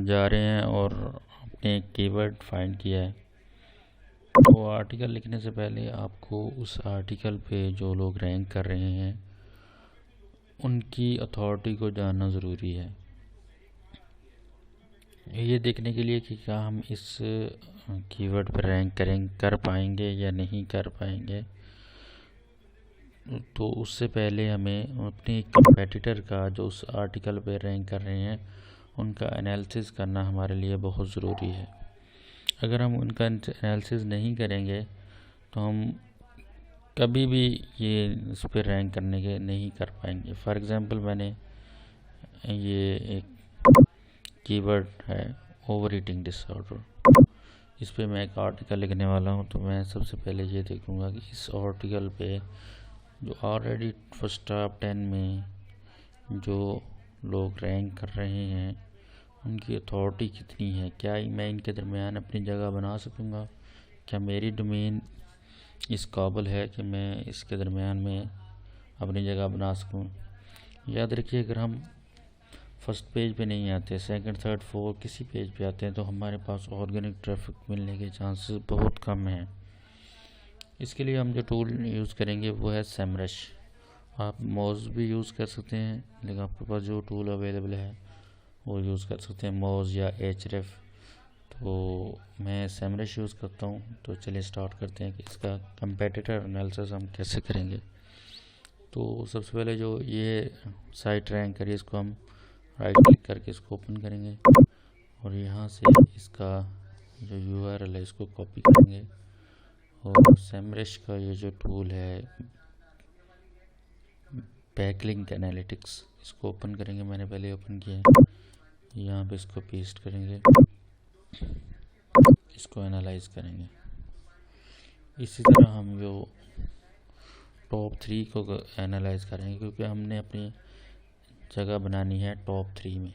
जा रहे हैं और आपने एक कीवर्ड फाइंड किया है, तो आर्टिकल लिखने से पहले आपको उस आर्टिकल पे जो लोग रैंक कर रहे हैं उनकी अथॉरिटी को जानना ज़रूरी है, ये देखने के लिए कि क्या हम इस कीवर्ड पर रैंक कर पाएंगे या नहीं कर पाएंगे। तो उससे पहले हमें अपने कंपेटिटर का जो उस आर्टिकल पे रैंक कर रहे हैं उनका एनालिसिस करना हमारे लिए बहुत ज़रूरी है। अगर हम उनका एनालिसिस नहीं करेंगे तो हम कभी भी ये इस पर रैंक करने के नहीं कर पाएंगे। फॉर एग्ज़ाम्पल मैंने ये एक कीवर्ड है ओवर ईटिंग डिसऑर्डर, इस पे मैं एक आर्टिकल लिखने वाला हूँ। तो मैं सबसे पहले ये देखूँगा कि इस आर्टिकल पे जो ऑलरेडी फर्स्ट टॉप 10 में जो लोग रैंक कर रहे हैं उनकी अथॉरिटी कितनी है, क्या मैं इनके दरमियान अपनी जगह बना सकूँगा, क्या मेरी डोमेन इस काबिल है कि मैं इसके दरमियान में अपनी जगह बना सकूँ। याद रखिए, अगर हम फर्स्ट पेज पे नहीं आते, सेकंड, थर्ड, फोर्थ किसी पेज पे आते हैं तो हमारे पास ऑर्गेनिक ट्रैफिक मिलने के चांसेस बहुत कम हैं। इसके लिए हम जो टूल यूज़ करेंगे वो है semrush। आप मोज भी यूज़ कर सकते हैं, लेकिन आपके पास जो टूल अवेलेबल है वो यूज़ कर सकते हैं, मोज या href। तो मैं semrush यूज़ करता हूँ। तो चलिए स्टार्ट करते हैं कि इसका कंपेटिटर एनालिसिस हम कैसे करेंगे। तो सबसे पहले जो ये साइट रैंक करिए, इसको हम राइट क्लिक करके इसको ओपन करेंगे और यहाँ से इसका जो URL है इसको कॉपी करेंगे और semrush का ये जो टूल है बैकलिंक एनालिटिक्स, इसको ओपन करेंगे। मैंने पहले ओपन किया है, यहाँ पे इसको पेस्ट करेंगे, इसको एनालाइज करेंगे। इसी तरह हम जो टॉप 3 को एनालाइज करेंगे, क्योंकि हमने अपनी जगह बनानी है टॉप 3 में।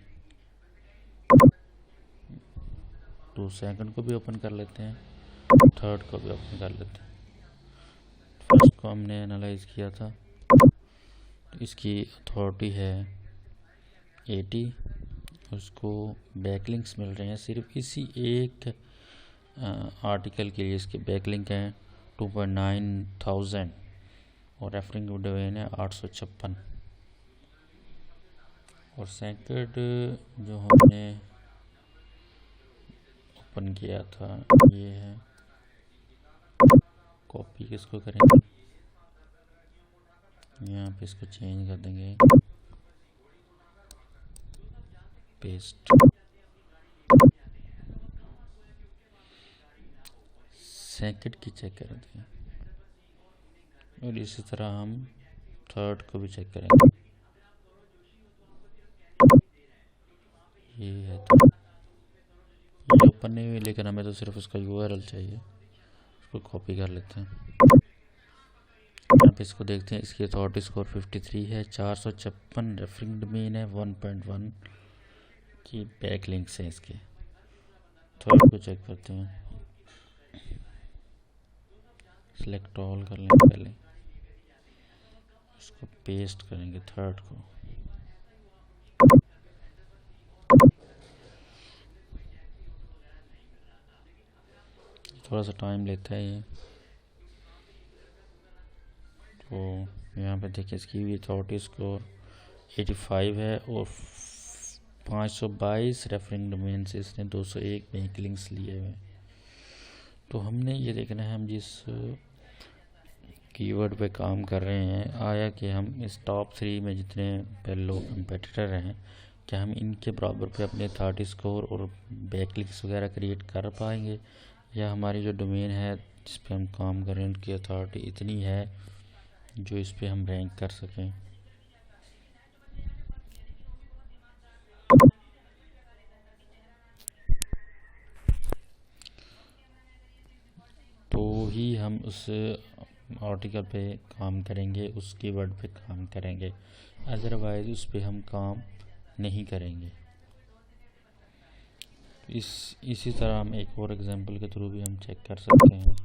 तो सेकंड को भी ओपन कर लेते हैं, थर्ड को भी ओपन कर लेते हैं। फर्स्ट को हमने एनालाइज किया था, तो इसकी अथॉरिटी है 80, उसको बैकलिंक्स मिल रहे हैं सिर्फ इसी एक आर्टिकल के लिए। इसके बैकलिंक हैं 2.9,000 और रेफरिंग डोमेन है 856। और सेकंड जो हमने ओपन किया था ये है, कॉपी किसको करेंगे, यहाँ पे इसको चेंज कर देंगे, पेस्ट। सेकंड की चेक करते हैं और इसी तरह हम थर्ड को भी चेक करेंगे। ये है, तो ये ओपन नहीं हुई, लेकिन हमें तो सिर्फ उसका URL चाहिए, इसको कॉपी कर लेते हैं। यहाँ पे इसको देखते हैं, इसकी अथॉरिटी स्कोर 53 है, 456 रेफरिंग डोमेन है, 1.1 की बैक लिंक्स हैं इसके। थर्ड को चेक करते हैं, सिलेक्ट ऑल कर लेंगे, पहले इसको पेस्ट करेंगे थर्ड को। थोड़ा सा टाइम लेता है ये। तो यहाँ पे देखिए इसकी भी अथॉरिटी स्कोर 85 है और 522 रेफरिंग डोमेन से इसने 201 बैक लिंक्स लिए हुए। तो हमने ये देखना है, हम जिस कीवर्ड पे काम कर रहे हैं, आया कि हम इस टॉप 3 में जितने पहले लोग कंपेटिटर हैं, क्या हम इनके बराबर पे अपने अथॉरिटी स्कोर और बैकलिंक्स वगैरह क्रिएट कर पाएंगे, या हमारी जो डोमेन है जिस पे हम काम कर रहे हैं उनकी अथॉरिटी इतनी है जो इस पे हम रैंक कर सकें। तो ही हम उस आर्टिकल पे काम करेंगे, उस कीवर्ड पे काम करेंगे, अदरवाइज उस पे हम काम नहीं करेंगे। इसी तरह हम एक और एग्जांपल के थ्रू भी हम चेक कर सकते हैं।